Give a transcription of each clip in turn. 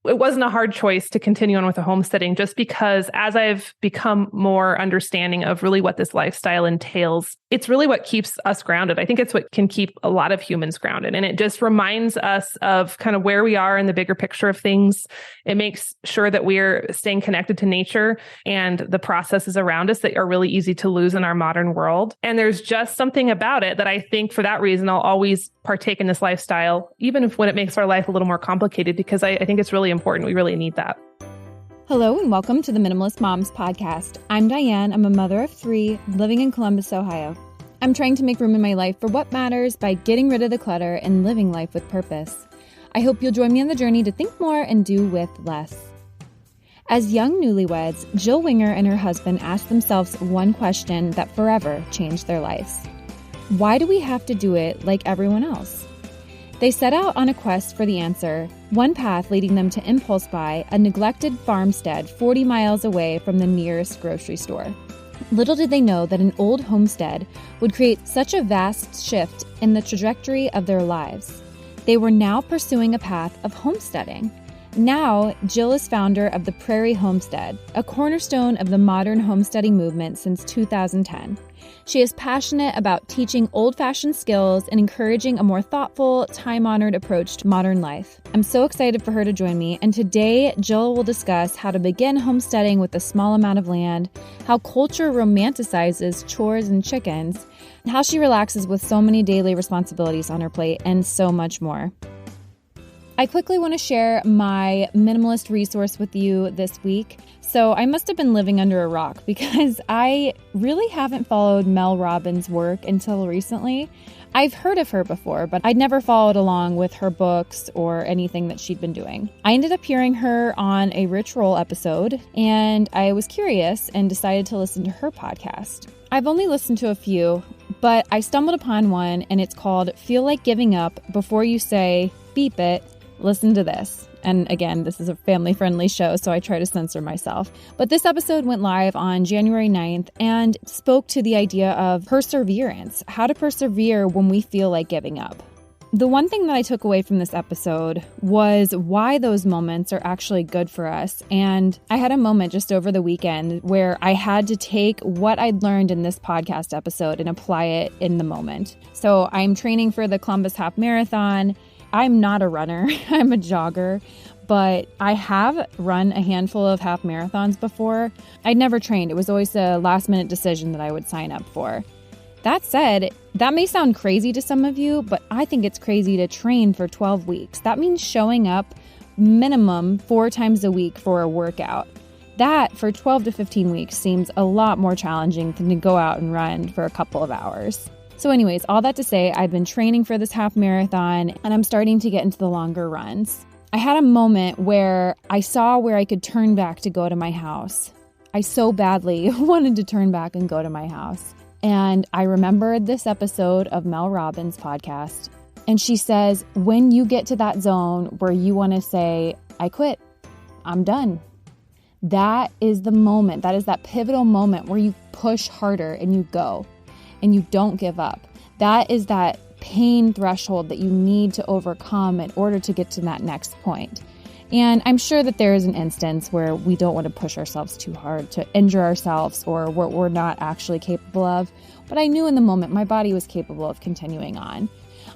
it wasn't a hard choice to continue on with the homesteading, just because as I've become more understanding of really what this lifestyle entails, it's really what keeps us grounded. I think it's what can keep a lot of humans grounded. And it just reminds us of kind of where we are in the bigger picture of things. It makes sure that we're staying connected to nature and the processes around us that are really easy to lose in our modern world. And there's just something about it that I think for that reason, I'll always partake in this lifestyle, even if when it makes our life a little more complicated, because I think it's really important. We really need that. Hello and welcome to the Minimalist Moms podcast. I'm Diane. I'm a mother of 3 living in Columbus, Ohio. I'm trying to make room in my life for what matters by getting rid of the clutter and living life with purpose. I hope you'll join me on the journey to think more and do with less. As young newlyweds, Jill Winger and her husband asked themselves one question that forever changed their lives. Why do we have to do it like everyone else? They set out on a quest for the answer, one path leading them to impulse buy a neglected farmstead 40 miles away from the nearest grocery store. Little did they know that an old homestead would create such a vast shift in the trajectory of their lives. They were now pursuing a path of homesteading. Now, Jill is founder of the Prairie Homestead, a cornerstone of the modern homesteading movement since 2010. She is passionate about teaching old-fashioned skills and encouraging a more thoughtful, time-honored approach to modern life. I'm so excited for her to join me, and today Jill will discuss how to begin homesteading with a small amount of land, how culture romanticizes chores and chickens, and how she relaxes with so many daily responsibilities on her plate, and so much more. I quickly want to share my minimalist resource with you this week. So I must have been living under a rock because I really haven't followed Mel Robbins' work until recently. I've heard of her before, but I'd never followed along with her books or anything that she'd been doing. I ended up hearing her on a Rich Roll episode, and I was curious and decided to listen to her podcast. I've only listened to a few, but I stumbled upon one, and it's called Feel Like Giving Up Before You Say, Beep It. Listen to this. And again, this is a family-friendly show, so I try to censor myself. But this episode went live on January 9th and spoke to the idea of perseverance, how to persevere when we feel like giving up. The one thing that I took away from this episode was why those moments are actually good for us. And I had a moment just over the weekend where I had to take what I'd learned in this podcast episode and apply it in the moment. So I'm training for the Columbus Half Marathon. I'm not a runner, I'm a jogger, but I have run a handful of half marathons before. I'd never trained. It was always a last minute decision that I would sign up for. That said, that may sound crazy to some of you, but I think it's crazy to train for 12 weeks. That means showing up minimum 4 times a week for a workout. That, for 12 to 15 weeks, seems a lot more challenging than to go out and run for a couple of hours. So anyways, all that to say, I've been training for this half marathon and I'm starting to get into the longer runs. I had a moment where I saw where I could turn back to go to my house. I so badly wanted to turn back and go to my house. And I remembered this episode of Mel Robbins' podcast. And she says, when you get to that zone where you want to say, I quit, I'm done. That is the moment, that is that pivotal moment where you push harder and you go. And you don't give up. That is that pain threshold that you need to overcome in order to get to that next point. And I'm sure that there is an instance where we don't want to push ourselves too hard to injure ourselves or what we're not actually capable of. But I knew in the moment my body was capable of continuing on.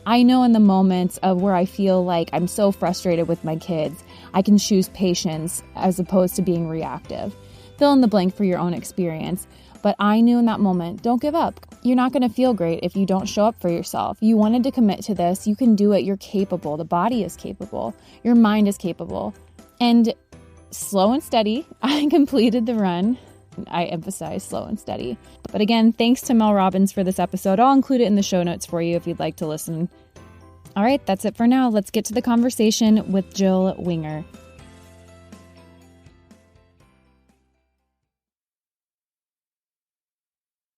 I know in the moments of where I feel like I'm so frustrated with my kids, I can choose patience as opposed to being reactive. Fill in the blank for your own experience. But I knew in that moment, don't give up. You're not going to feel great if you don't show up for yourself. You wanted to commit to this. You can do it. You're capable. The body is capable. Your mind is capable. And slow and steady, I completed the run. I emphasize slow and steady. But again, thanks to Mel Robbins for this episode. I'll include it in the show notes for you if you'd like to listen. All right, that's it for now. Let's get to the conversation with Jill Winger.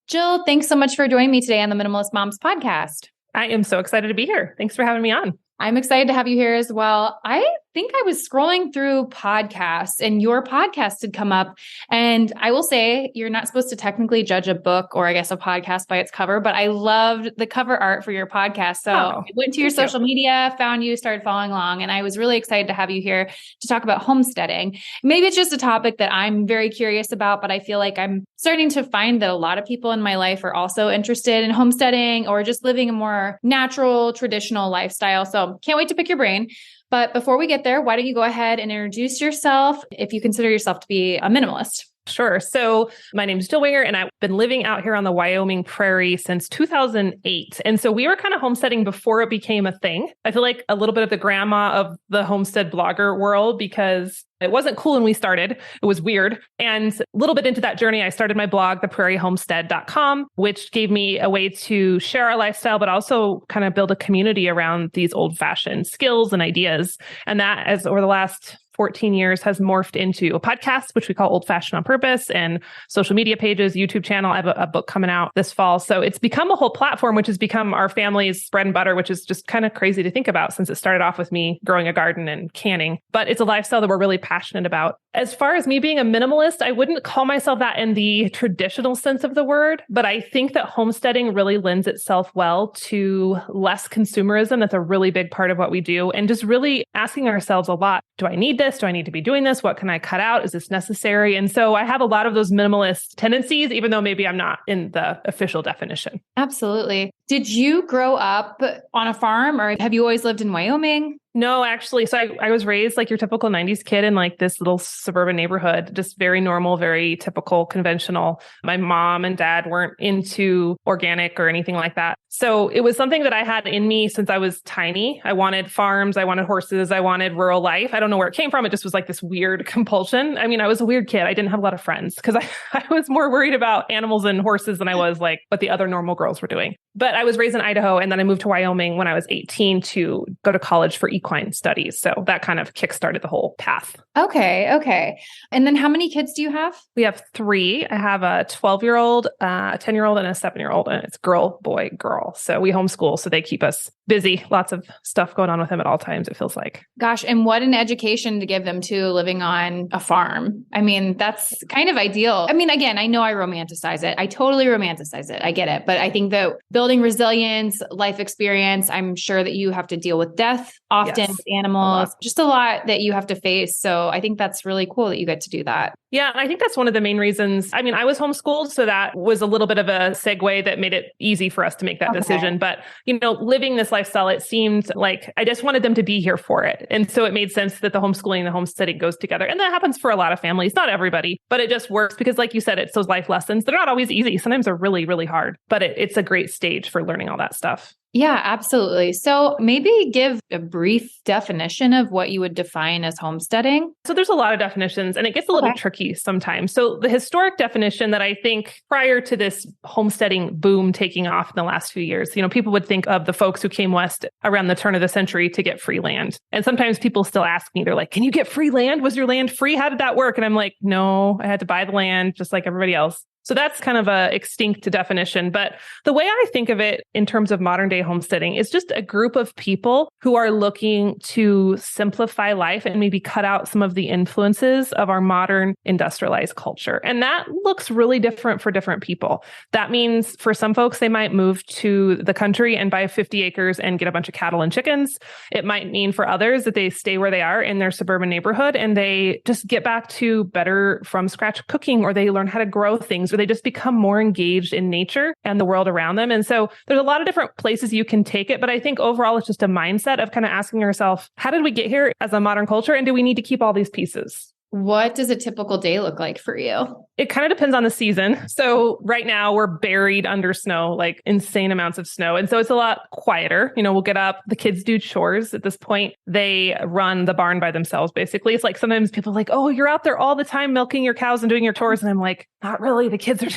Jill, thanks so much for joining me today on the Minimalist Moms podcast. I am so excited to be here. Thanks for having me on. I'm excited to have you here as well. I think I was scrolling through podcasts and your podcast had come up. And I will say, you're not supposed to technically judge a book or I guess a podcast by its cover, but I loved the cover art for your podcast. So I went to your social media, found you, started following along, and I was really excited to have you here to talk about homesteading. Maybe it's just a topic that I'm very curious about, but I feel like I'm starting to find that a lot of people in my life are also interested in homesteading or just living a more natural, traditional lifestyle. So can't wait to pick your brain. But before we get there, why don't you go ahead and introduce yourself if you consider yourself to be a minimalist? Sure. So my name is Jill Winger, and I've been living out here on the Wyoming prairie since 2008. And so we were kind of homesteading before it became a thing. I feel like a little bit of the grandma of the homestead blogger world because it wasn't cool when we started. It was weird. And a little bit into that journey, I started my blog, theprairiehomestead.com, which gave me a way to share our lifestyle, but also kind of build a community around these old-fashioned skills and ideas. And that, as over the last 14 years, has morphed into a podcast, which we call Old Fashioned on Purpose, and social media pages, YouTube channel. I have a book coming out this fall. So it's become a whole platform, which has become our family's bread and butter, which is just kind of crazy to think about since it started off with me growing a garden and canning. But it's a lifestyle that we're really passionate about. As far as me being a minimalist, I wouldn't call myself that in the traditional sense of the word, but I think that homesteading really lends itself well to less consumerism. That's a really big part of what we do. And just really asking ourselves a lot, do I need this? Do I need to be doing this? What can I cut out? Is this necessary? And so I have a lot of those minimalist tendencies, even though maybe I'm not in the official definition. Absolutely. Did you grow up on a farm or have you always lived in Wyoming? No, actually. So I was raised like your typical 90s kid in like this little suburban neighborhood, just very normal, very typical, conventional. My mom and dad weren't into organic or anything like that. So it was something that I had in me since I was tiny. I wanted farms, I wanted horses, I wanted rural life. I don't know where it came from. It just was like this weird compulsion. I mean, I was a weird kid. I didn't have a lot of friends because I was more worried about animals and horses than I was like what the other normal girls were doing. But I was raised in Idaho, and then I moved to Wyoming when I was 18 to go to college for equine studies. So that kind of kickstarted the whole path. Okay. And then how many kids do you have? We have 3. I have a 12-year-old, a 10-year-old, and a 7-year-old, and it's girl, boy, girl. So we homeschool, so they keep us busy. Lots of stuff going on with them at all times, it feels like. Gosh, and what an education to give them to living on a farm. I mean, that's kind of ideal. I mean, again, I know I romanticize it. I totally romanticize it. I get it. But I think that building resilience, life experience, I'm sure that you have to deal with death often with animals, just a lot that you have to face. So I think that's really cool that you get to do that. Yeah. And I think that's one of the main reasons. I mean, I was homeschooled, so that was a little bit of a segue that made it easy for us to make that decision. But, living this lifestyle, it seemed like I just wanted them to be here for it. And so it made sense that the homeschooling and the homesteading goes together. And that happens for a lot of families, not everybody, but it just works because like you said, it's those life lessons. They're not always easy. Sometimes they're really, really hard, but it's a great stage for learning all that stuff. Yeah, absolutely. So maybe give a brief definition of what you would define as homesteading. So there's a lot of definitions and it gets a little tricky sometimes. So the historic definition that I think prior to this homesteading boom taking off in the last few years, people would think of the folks who came west around the turn of the century to get free land. And sometimes people still ask me, they're like, can you get free land? Was your land free? How did that work? And I'm like, no, I had to buy the land just like everybody else. So that's kind of a extinct definition. But the way I think of it in terms of modern day homesteading is just a group of people who are looking to simplify life and maybe cut out some of the influences of our modern industrialized culture. And that looks really different for different people. That means for some folks, they might move to the country and buy 50 acres and get a bunch of cattle and chickens. It might mean for others that they stay where they are in their suburban neighborhood and they just get back to better from scratch cooking, or they learn how to grow things, they just become more engaged in nature and the world around them. And so there's a lot of different places you can take it. But I think overall, it's just a mindset of kind of asking yourself, how did we get here as a modern culture? And do we need to keep all these pieces? What does a typical day look like for you? It kind of depends on the season. So right now we're buried under snow, like insane amounts of snow. And so it's a lot quieter. We'll get up, the kids do chores at this point. They run the barn by themselves, basically. It's like sometimes people are like, oh, you're out there all the time milking your cows and doing your chores. And I'm like, not really. The kids are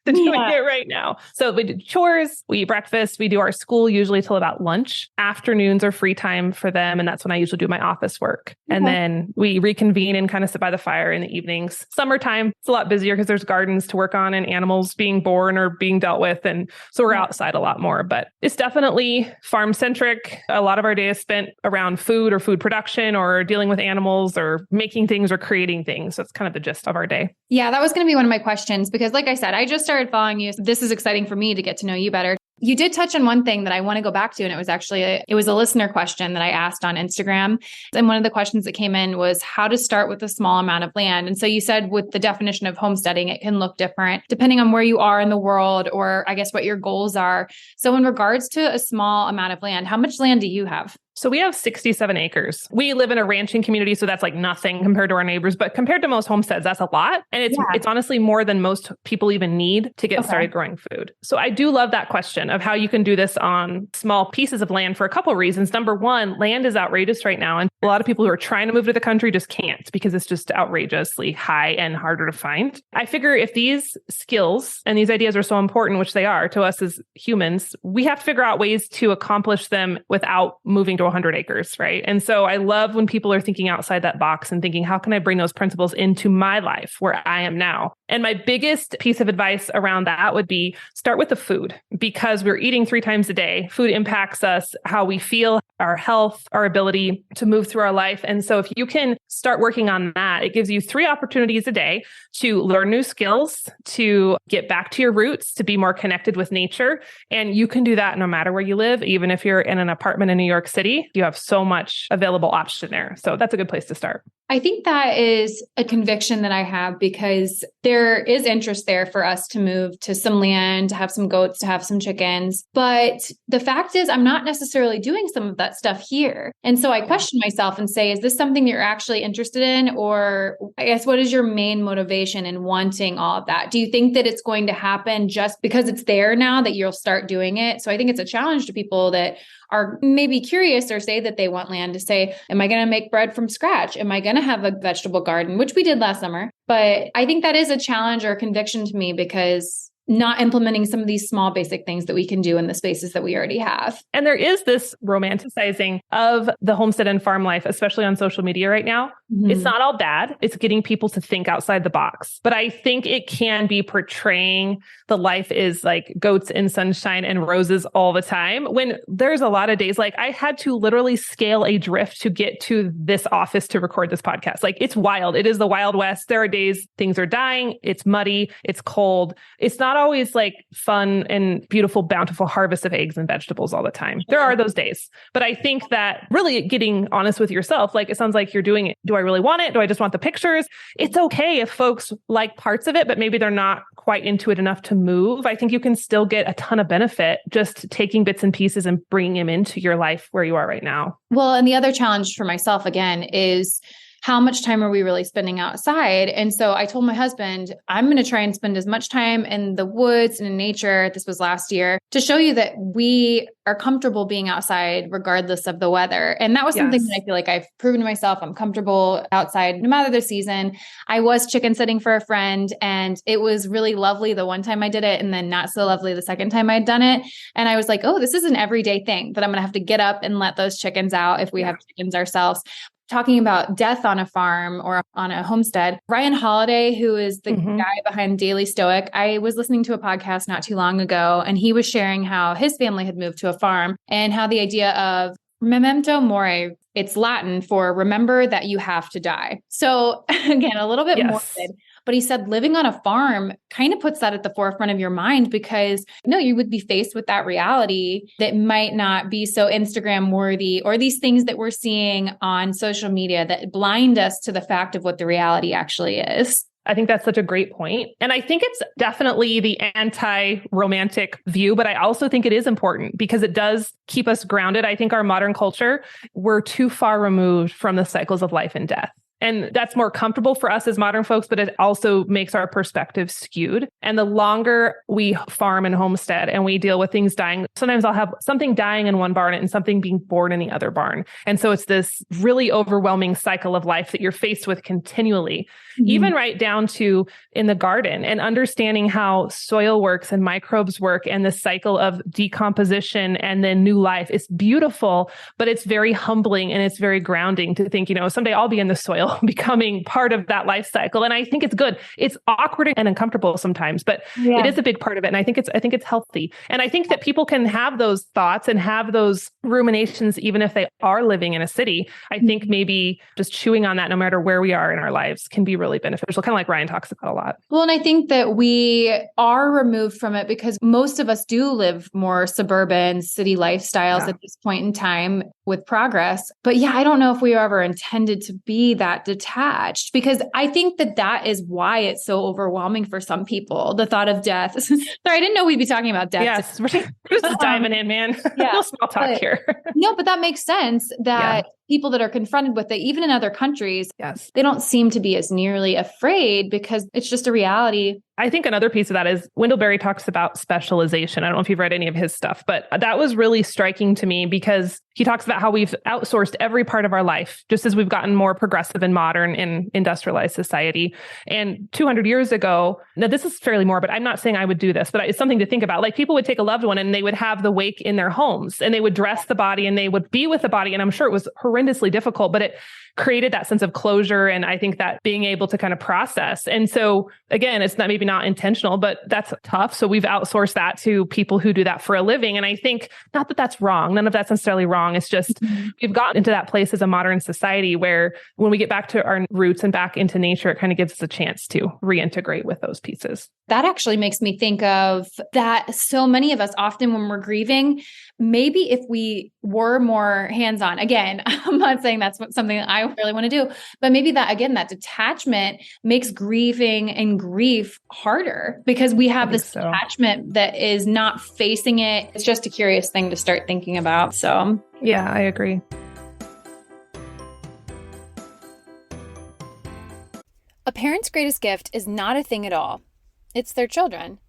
doing it right now. So we do chores, we eat breakfast, we do our school usually till about lunch. Afternoons are free time for them. And that's when I usually do my office work. And then we reconvene and kind of sit by the fire in the evenings. Summertime, it's a lot busier easier because there's gardens to work on and animals being born or being dealt with. And so we're outside a lot more, but it's definitely farm centric. A lot of our day is spent around food or food production or dealing with animals or making things or creating things. So it's kind of the gist of our day. Yeah, that was going to be one of my questions because like I said, I just started following you. So this is exciting for me to get to know you better. You did touch on one thing that I want to go back to, and it was actually it was a listener question that I asked on Instagram. And one of the questions that came in was how to start with a small amount of land. And so you said with the definition of homesteading, it can look different depending on where you are in the world, or I guess what your goals are. So in regards to a small amount of land, how much land do you have? So we have 67 acres. We live in a ranching community, so that's like nothing compared to our neighbors. But compared to most homesteads, that's a lot. And it's honestly more than most people even need to get started growing food. So I do love that question of how you can do this on small pieces of land for a couple of reasons. Number one, land is outrageous right now. And a lot of people who are trying to move to the country just can't because it's just outrageously high and harder to find. I figure if these skills and these ideas are so important, which they are to us as humans, we have to figure out ways to accomplish them without moving to 100 acres, right? And so I love when people are thinking outside that box and thinking, how can I bring those principles into my life where I am now? And my biggest piece of advice around that would be start with the food, because we're eating 3 times a day. Food impacts us, how we feel, our health, our ability to move through our life. And so if you can start working on that, it gives you 3 opportunities a day to learn new skills, to get back to your roots, to be more connected with nature. And you can do that no matter where you live. Even if you're in an apartment in New York City, you have so much available option there. So that's a good place to start. I think that is a conviction that I have because there is interest there for us to move to some land, to have some goats, to have some chickens. But the fact is, I'm not necessarily doing some of that stuff here. And so I question myself and say, is this something that you're actually interested in? Or I guess, what is your main motivation in wanting all of that? Do you think that it's going to happen just because it's there now that you'll start doing it? So I think it's a challenge to people that are maybe curious or say that they want land to say, am I going to make bread from scratch? Am I going to have a vegetable garden, which we did last summer? But I think that is a challenge or a conviction to me because not implementing some of these small basic things that we can do in the spaces that we already have. And there is this romanticizing of the homestead and farm life, especially on social media right now. Mm-hmm. It's not all bad. It's getting people to think outside the box. But I think it can be portraying the life is like goats in sunshine and roses all the time. When there's a lot of days, like I had to literally scale a drift to get to this office to record this podcast. Like it's wild. It is the Wild West. There are days things are dying. It's muddy. It's cold. It's not always like fun and beautiful, bountiful harvest of eggs and vegetables all the time. There are those days. But I think that really getting honest with yourself, like it sounds like you're doing it. Do I really want it? Do I just want the pictures? It's okay if folks like parts of it, but maybe they're not quite into it enough to move. I think you can still get a ton of benefit just taking bits and pieces and bringing them into your life where you are right now. Well, and the other challenge for myself, again, is how much time are we really spending outside? And so I told my husband, I'm going to try and spend as much time in the woods and in nature. This was last year to show you that we are comfortable being outside regardless of the weather. And that was something that I feel like I've proven to myself. I'm comfortable outside no matter the season. I was chicken sitting for a friend and it was really lovely the one time I did it and then not so lovely the second time I'd done it. And I was like, oh, this is an everyday thing that I'm going to have to get up and let those chickens out if we have chickens ourselves. Talking about death on a farm or on a homestead, Ryan Holiday, who is the guy behind Daily Stoic, I was listening to a podcast not too long ago, and he was sharing how his family had moved to a farm and how the idea of memento mori, it's Latin for remember that you have to die. So again, a little bit morbid. But he said living on a farm kind of puts that at the forefront of your mind because you would be faced with that reality that might not be so Instagram worthy or these things that we're seeing on social media that blind us to the fact of what the reality actually is. I think that's such a great point. And I think it's definitely the anti-romantic view, but I also think it is important because it does keep us grounded. I think our modern culture, we're too far removed from the cycles of life and death. And that's more comfortable for us as modern folks, but it also makes our perspective skewed. And the longer we farm and homestead and we deal with things dying, sometimes I'll have something dying in one barn and something being born in the other barn. And so it's this really overwhelming cycle of life that you're faced with continually, even right down to in the garden and understanding how soil works and microbes work and the cycle of decomposition and then new life is beautiful, but it's very humbling and it's very grounding to think, someday I'll be in the soil now becoming part of that life cycle. And I think it's good. It's awkward and uncomfortable sometimes, but it is a big part of it. And I think it's healthy. And I think that people can have those thoughts and have those ruminations, even if they are living in a city. I think maybe just chewing on that, no matter where we are in our lives, can be really beneficial, kind of like Ryan talks about a lot. Well, and I think that we are removed from it because most of us do live more suburban city lifestyles at this point in time with progress. But yeah, I don't know if we were ever intended to be that detached, because I think that is why it's so overwhelming for some people. The thought of death. Sorry, I didn't know we'd be talking about death. Yes, we're just diving in, man. No small talk here. No, but that makes sense that people that are confronted with it, even in other countries, they don't seem to be as nearly afraid because it's just a reality. I think another piece of that is Wendell Berry talks about specialization. I don't know if you've read any of his stuff, but that was really striking to me because he talks about how we've outsourced every part of our life, just as we've gotten more progressive and modern in industrialized society. And 200 years ago, now this is fairly more, but I'm not saying I would do this, but it's something to think about. Like people would take a loved one and they would have the wake in their homes and they would dress the body and they would be with the body. And I'm sure it was horrendously difficult, but it created that sense of closure. And I think that being able to kind of process. And so again, it's maybe not intentional, but that's tough. So we've outsourced that to people who do that for a living. And I think not that that's wrong. None of that's necessarily wrong. It's just we've gotten into that place as a modern society where when we get back to our roots and back into nature, it kind of gives us a chance to reintegrate with those pieces. That actually makes me think of that so many of us often when we're grieving, maybe if we were more hands-on, again, I'm not saying that's something that I really want to do, but maybe that, again, that detachment makes grieving and grief harder because we have this detachment that is not facing it. It's just a curious thing to start thinking about. So yeah, I agree. A parent's greatest gift is not a thing at all. It's their children.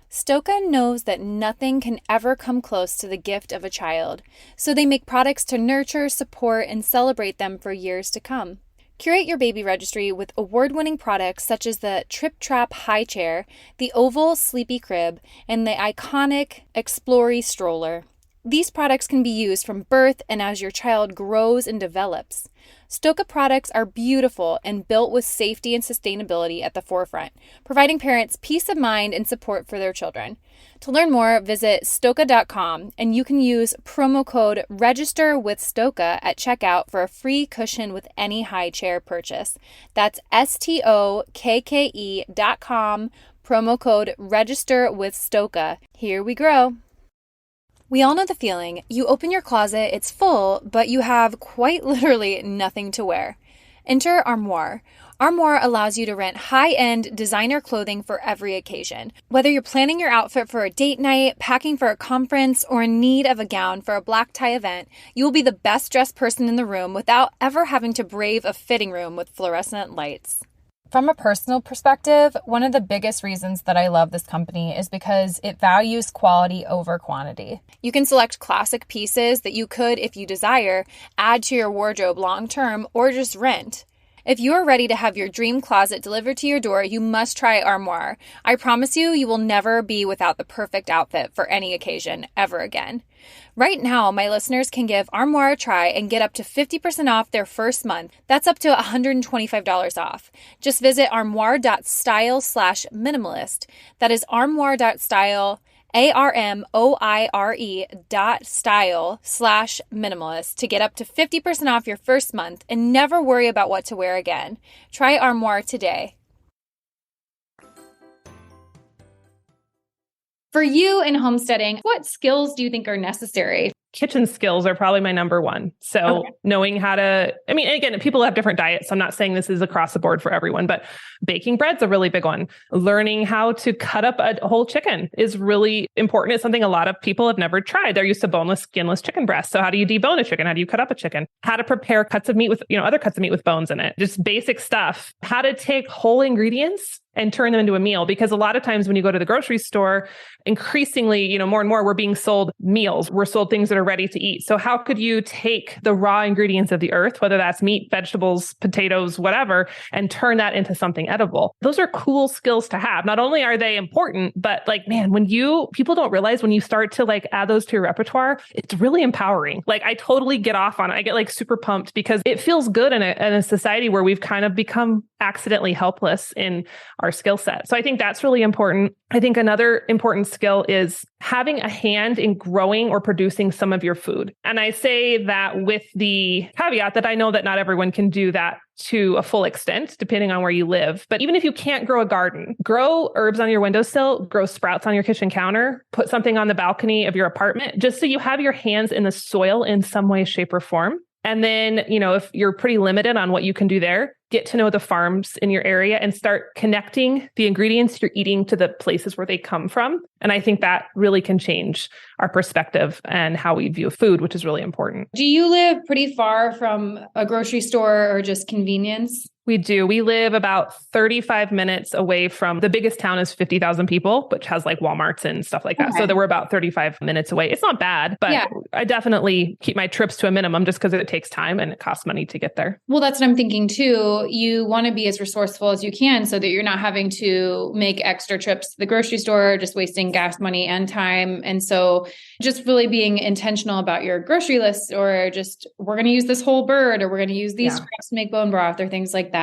Stoka knows that nothing can ever come close to the gift of a child, so they make products to nurture, support, and celebrate them for years to come. Curate your baby registry with award-winning products such as the Trip Trap High Chair, the Oval Sleepy Crib, and the iconic Explory Stroller. These products can be used from birth and as your child grows and develops. Stoka products are beautiful and built with safety and sustainability at the forefront, providing parents peace of mind and support for their children. To learn more, visit stoka.com and you can use promo code REGISTERWITHSTOKA at checkout for a free cushion with any high chair purchase. That's STOKKE.com, promo code REGISTERWITHSTOKA. Here we grow. We all know the feeling. You open your closet, it's full, but you have quite literally nothing to wear. Enter Armoire. Armoire allows you to rent high-end designer clothing for every occasion. Whether you're planning your outfit for a date night, packing for a conference, or in need of a gown for a black tie event, you will be the best dressed person in the room without ever having to brave a fitting room with fluorescent lights. From a personal perspective, one of the biggest reasons that I love this company is because it values quality over quantity. You can select classic pieces that you could, if you desire, add to your wardrobe long-term or just rent. If you are ready to have your dream closet delivered to your door, you must try Armoire. I promise you, you will never be without the perfect outfit for any occasion ever again. Right now, my listeners can give Armoire a try and get up to 50% off their first month. That's up to $125 off. Just visit armoire.style/minimalist. That is armoire.style, ARMOIRE.style/minimalist to get up to 50% off your first month and never worry about what to wear again. Try Armoire today. For you in homesteading, what skills do you think are necessary? Kitchen skills are probably my number one. So knowing how to, I mean, again, people have different diets. I'm not saying this is across the board for everyone, but baking bread's a really big one. Learning how to cut up a whole chicken is really important. It's something a lot of people have never tried. They're used to boneless, skinless chicken breasts. So how do you debone a chicken? How do you cut up a chicken? How to prepare cuts of meat with, other cuts of meat with bones in it. Just basic stuff. How to take whole ingredients and turn them into a meal. Because a lot of times when you go to the grocery store, increasingly, more and more, we're being sold meals. We're sold things that are ready to eat. So how could you take the raw ingredients of the earth, whether that's meat, vegetables, potatoes, whatever, and turn that into something edible? Those are cool skills to have. Not only are they important, but man, people don't realize when you start to add those to your repertoire, it's really empowering. I totally get off on it. I get super pumped because it feels good in a society where we've kind of become accidentally helpless in our skill set. So I think that's really important. I think another important skill is having a hand in growing or producing some of your food. And I say that with the caveat that I know that not everyone can do that to a full extent, depending on where you live. But even if you can't grow a garden, grow herbs on your windowsill, grow sprouts on your kitchen counter, put something on the balcony of your apartment, just so you have your hands in the soil in some way, shape, or form. And then, if you're pretty limited on what you can do there, get to know the farms in your area and start connecting the ingredients you're eating to the places where they come from. And I think that really can change our perspective and how we view food, which is really important. Do you live pretty far from a grocery store or just convenience? We do. We live about 35 minutes away from the biggest town is 50,000 people, which has Walmarts and stuff like that. Okay. So we're about 35 minutes away. It's not bad, but I definitely keep my trips to a minimum just because it takes time and it costs money to get there. Well, that's what I'm thinking too. You want to be as resourceful as you can so that you're not having to make extra trips to the grocery store, just wasting gas money and time. And so just really being intentional about your grocery list, or just, we're going to use this whole bird, or we're going to use these scraps to make bone broth, or things like that.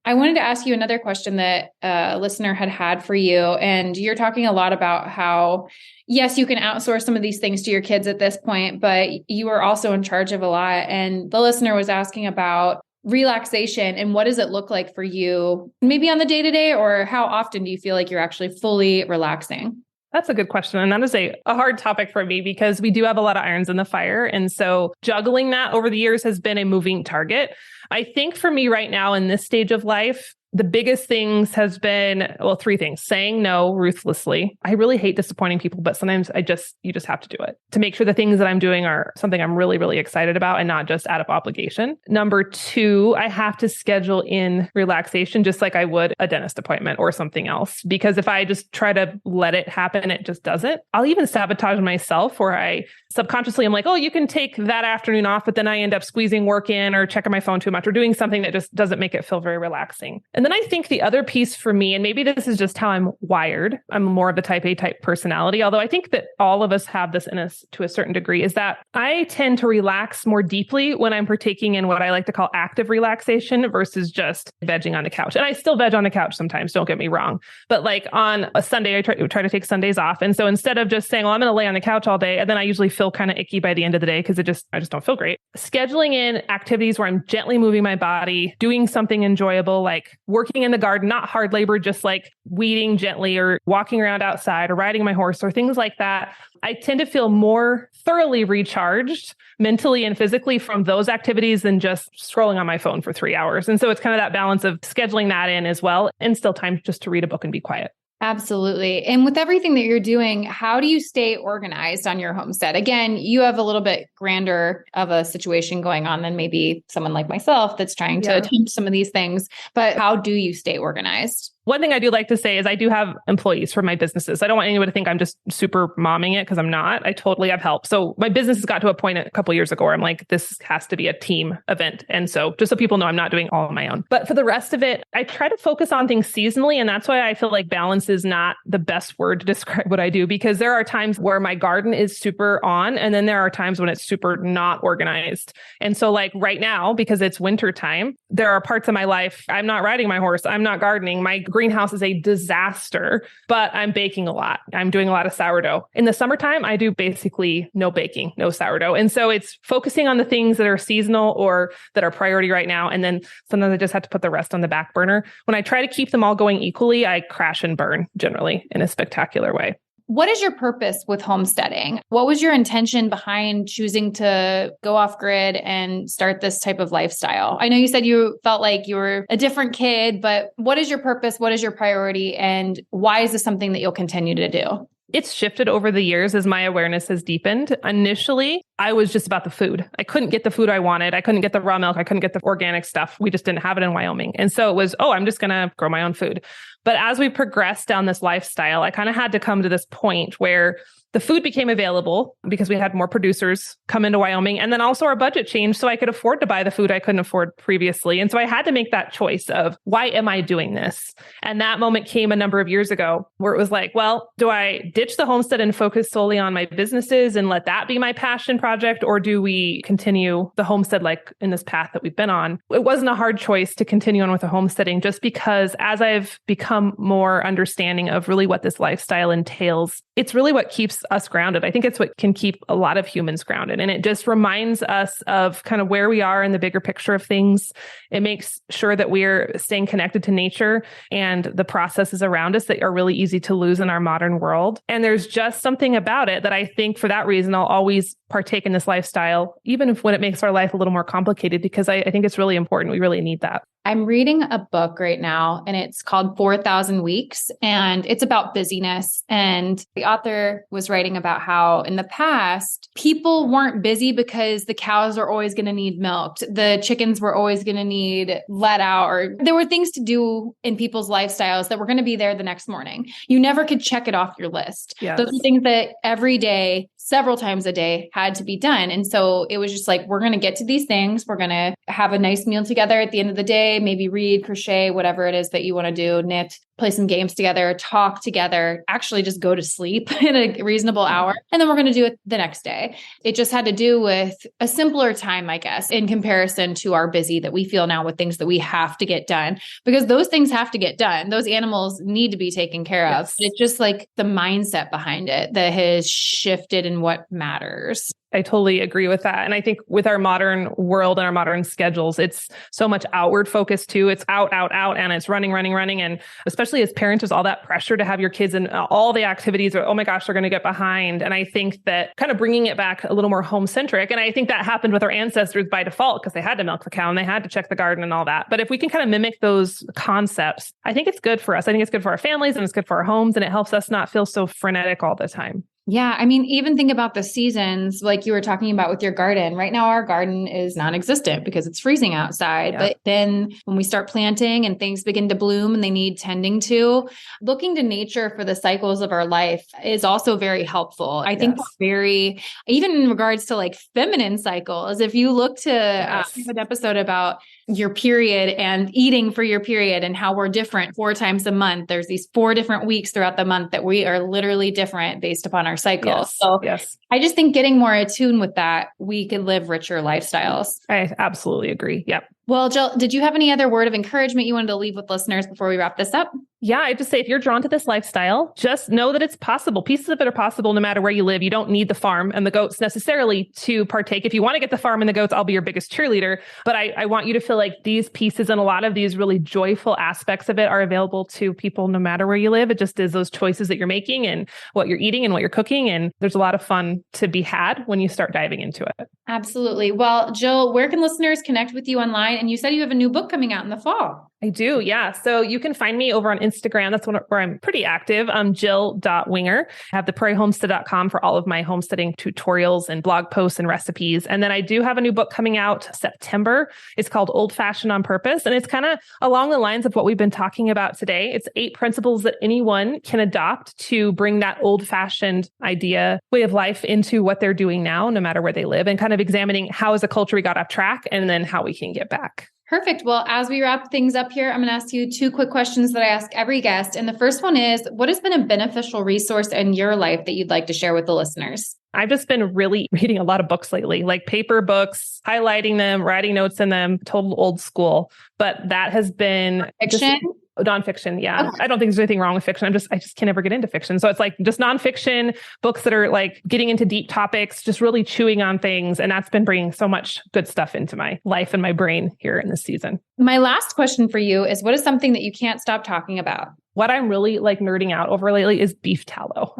I wanted to ask you another question that a listener had for you. And you're talking a lot about how, yes, you can outsource some of these things to your kids at this point, but you are also in charge of a lot. And the listener was asking about relaxation and what does it look like for you, maybe on the day-to-day, or how often do you feel like you're actually fully relaxing? That's a good question. And that is a hard topic for me because we do have a lot of irons in the fire. And so juggling that over the years has been a moving target. I think for me right now in this stage of life, the biggest things has been, three things: saying no ruthlessly. I really hate disappointing people, but sometimes you just have to do it to make sure the things that I'm doing are something I'm really, really excited about and not just out of obligation. Number two, I have to schedule in relaxation just like I would a dentist appointment or something else. Because if I just try to let it happen, it just doesn't. I'll even sabotage myself where I subconsciously I'm like, oh, you can take that afternoon off, but then I end up squeezing work in or checking my phone too much or doing something that just doesn't make it feel very relaxing. And then I think the other piece for me, and maybe this is just how I'm wired, I'm more of a type A type personality, although I think that all of us have this in us to a certain degree, is that I tend to relax more deeply when I'm partaking in what I like to call active relaxation versus just vegging on the couch. And I still veg on the couch sometimes, don't get me wrong. But on a Sunday, I try to take Sundays off. And so instead of just saying, well, I'm going to lay on the couch all day, and then I usually feel kind of icky by the end of the day because I just don't feel great. Scheduling in activities where I'm gently moving my body, doing something enjoyable, like working in the garden, not hard labor, just weeding gently or walking around outside or riding my horse or things like that. I tend to feel more thoroughly recharged mentally and physically from those activities than just scrolling on my phone for 3 hours. And so it's kind of that balance of scheduling that in as well and still time just to read a book and be quiet. Absolutely. And with everything that you're doing, how do you stay organized on your homestead? Again, you have a little bit grander of a situation going on than maybe someone like myself that's trying to attempt some of these things. But how do you stay organized? One thing I do like to say is I do have employees for my businesses. I don't want anyone to think I'm just super momming it because I'm not. I totally have help. So my business has got to a point a couple of years ago where I'm like, this has to be a team event. And so just so people know, I'm not doing all on my own. But for the rest of it, I try to focus on things seasonally. And that's why I feel like balance is not the best word to describe what I do, because there are times where my garden is super on. And then there are times when it's super not organized. And so right now, because it's winter time, there are parts of my life, I'm not riding my horse, I'm not gardening, my greenhouse is a disaster, but I'm baking a lot. I'm doing a lot of sourdough. In the summertime, I do basically no baking, no sourdough. And so it's focusing on the things that are seasonal or that are priority right now. And then sometimes I just have to put the rest on the back burner. When I try to keep them all going equally, I crash and burn generally in a spectacular way. What is your purpose with homesteading? What was your intention behind choosing to go off grid and start this type of lifestyle? I know you said you felt like you were a different kid, but what is your purpose? What is your priority? And why is this something that you'll continue to do? It's shifted over the years as my awareness has deepened. Initially, I was just about the food. I couldn't get the food I wanted. I couldn't get the raw milk. I couldn't get the organic stuff. We just didn't have it in Wyoming. And so it was, I'm just going to grow my own food. But as we progressed down this lifestyle, I kind of had to come to this point where the food became available because we had more producers come into Wyoming. And then also our budget changed so I could afford to buy the food I couldn't afford previously. And so I had to make that choice of, why am I doing this? And that moment came a number of years ago where it was like, well, do I ditch the homestead and focus solely on my businesses and let that be my passion project? Or do we continue the homestead like in this path that we've been on? It wasn't a hard choice to continue on with the homesteading, just because as I've become more understanding of really what this lifestyle entails, it's really what keeps us grounded. I think it's what can keep a lot of humans grounded. And it just reminds us of kind of where we are in the bigger picture of things. It makes sure that we're staying connected to nature and the processes around us that are really easy to lose in our modern world. And there's just something about it that I think for that reason, I'll always partake in this lifestyle, even if when it makes our life a little more complicated, because I think it's really important. We really need that. I'm reading a book right now and it's called 4,000 Weeks and it's about busyness. And the author was writing about how in the past, people weren't busy because the cows are always going to need milked. The chickens were always going to need let out, or there were things to do in people's lifestyles that were going to be there the next morning. You never could check it off your list. Yes. Those are things that every day, several times a day had to be done. And so it was just like, we're going to get to these things. We're going to have a nice meal together at the end of the day, maybe read, crochet, whatever it is that you want to do, knit, play some games together, talk together, actually just go to sleep in a reasonable hour. And then we're going to do it the next day. It just had to do with a simpler time, I guess, in comparison to our busy that we feel now with things that we have to get done, because those things have to get done. Those animals need to be taken care of. Yes. It's just like the mindset behind it that has shifted in what matters. I totally agree with that. And I think with our modern world and our modern schedules, it's so much outward focus too. It's out, and it's running. And especially as parents, there's all that pressure to have your kids in all the activities or, oh my gosh, they're going to get behind. And I think that kind of bringing it back a little more home centric. And I think that happened with our ancestors by default because they had to milk the cow and they had to check the garden and all that. But if we can kind of mimic those concepts, I think it's good for us. I think it's good for our families and it's good for our homes. And it helps us not feel so frenetic all the time. Yeah. I mean, even think about the seasons, like you were talking about with your garden. Right now, our garden is non-existent because it's freezing outside. Yeah. But then when we start planting and things begin to bloom and they need tending to, looking to nature for the cycles of our life is also very helpful. I think very, even in regards to like feminine cycles, if you look to have an episode about your period and eating for your period and how we're different 4 times a month. There's these 4 different weeks throughout the month that we are literally different based upon our cycle. Yes. I just think getting more attuned with that, we could live richer lifestyles. I absolutely agree. Yep. Well, Jill, did you have any other word of encouragement you wanted to leave with listeners before we wrap this up? Yeah, I just say if you're drawn to this lifestyle, just know that it's possible. Pieces of it are possible no matter where you live. You don't need the farm and the goats necessarily to partake. If you want to get the farm and the goats, I'll be your biggest cheerleader. But I want you to feel like these pieces and a lot of these really joyful aspects of it are available to people no matter where you live. It just is those choices that you're making and what you're eating and what you're cooking. And there's a lot of fun to be had when you start diving into it. Absolutely. Well, Jill, where can listeners connect with you online? And you said you have a new book coming out in the fall. I do. Yeah. So you can find me over on Instagram. That's where I'm pretty active. I'm Jill.Winger. I have the prairiehomestead.com for all of my homesteading tutorials and blog posts and recipes. And then I do have a new book coming out September. It's called Old Fashioned on Purpose. And it's kind of along the lines of what we've been talking about today. It's 8 principles that anyone can adopt to bring that old fashioned idea, way of life into what they're doing now, no matter where they live, and kind of examining how as a culture we got off track and then how we can get back. Perfect. Well, as we wrap things up here, I'm going to ask you 2 quick questions that I ask every guest. And the first one is, what has been a beneficial resource in your life that you'd like to share with the listeners? I've just been really reading a lot of books lately, like paper books, highlighting them, writing notes in them, total old school. But that has been Fiction? Nonfiction. Yeah. Okay. I don't think there's anything wrong with fiction. I just can never get into fiction. So it's like just nonfiction books that are like getting into deep topics, just really chewing on things. And that's been bringing so much good stuff into my life and my brain here in this season. My last question for you is, what is something that you can't stop talking about? What I'm really like nerding out over lately is beef tallow.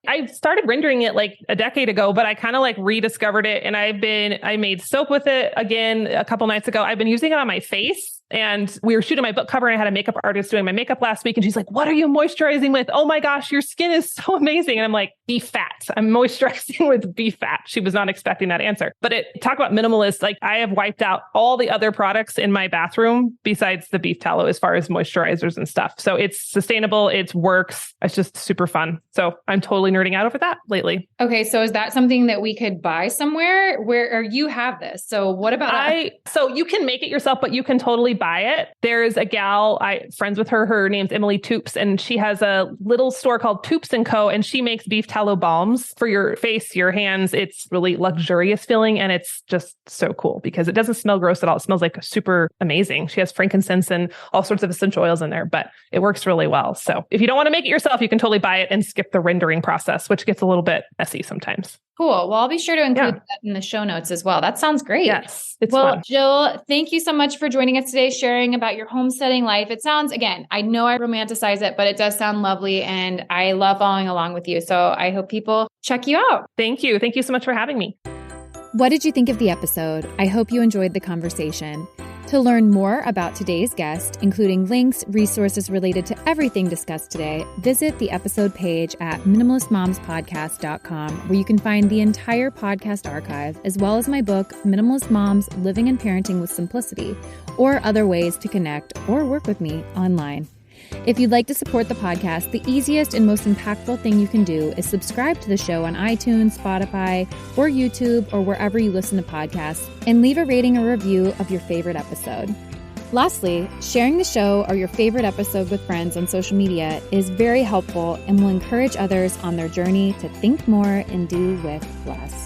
I started rendering it like a decade ago, but I kind of like rediscovered it. And I made soap with it again a couple nights ago. I've been using it on my face. And we were shooting my book cover and I had a makeup artist doing my makeup last week. And she's like, what are you moisturizing with? Oh my gosh, your skin is so amazing. And I'm like, beef fat. I'm moisturizing with beef fat. She was not expecting that answer. But talk about minimalist. Like I have wiped out all the other products in my bathroom besides the beef tallow as far as moisturizers and stuff. So it's sustainable. It works. It's just super fun. So I'm totally nerding out over that lately. Okay. So is that something that we could buy somewhere or you have this? So what about So you can make it yourself, but you can totally buy it. There's a gal, friends with her. Her name's Emily Toops, and she has a little store called Toops & Co. And she makes beef tallow balms for your face, your hands. It's really luxurious feeling. And it's just so cool because it doesn't smell gross at all. It smells like super amazing. She has frankincense and all sorts of essential oils in there, but it works really well. So if you don't want to make it yourself, you can totally buy it and skip the rendering process, which gets a little bit messy sometimes. Cool. Well, I'll be sure to include that in the show notes as well. That sounds great. Yes. It's fun. Jill, thank you so much for joining us today, sharing about your homesteading life. It sounds, again, I know I romanticize it, but it does sound lovely. And I love following along with you. So I hope people check you out. Thank you. Thank you so much for having me. What did you think of the episode? I hope you enjoyed the conversation. To learn more about today's guest, including links, resources related to everything discussed today, visit the episode page at minimalistmomspodcast.com, where you can find the entire podcast archive, as well as my book, Minimalist Moms, Living and Parenting with Simplicity, or other ways to connect or work with me online. If you'd like to support the podcast, the easiest and most impactful thing you can do is subscribe to the show on iTunes, Spotify, or YouTube, or wherever you listen to podcasts, and leave a rating or review of your favorite episode. Lastly, sharing the show or your favorite episode with friends on social media is very helpful and will encourage others on their journey to think more and do with less.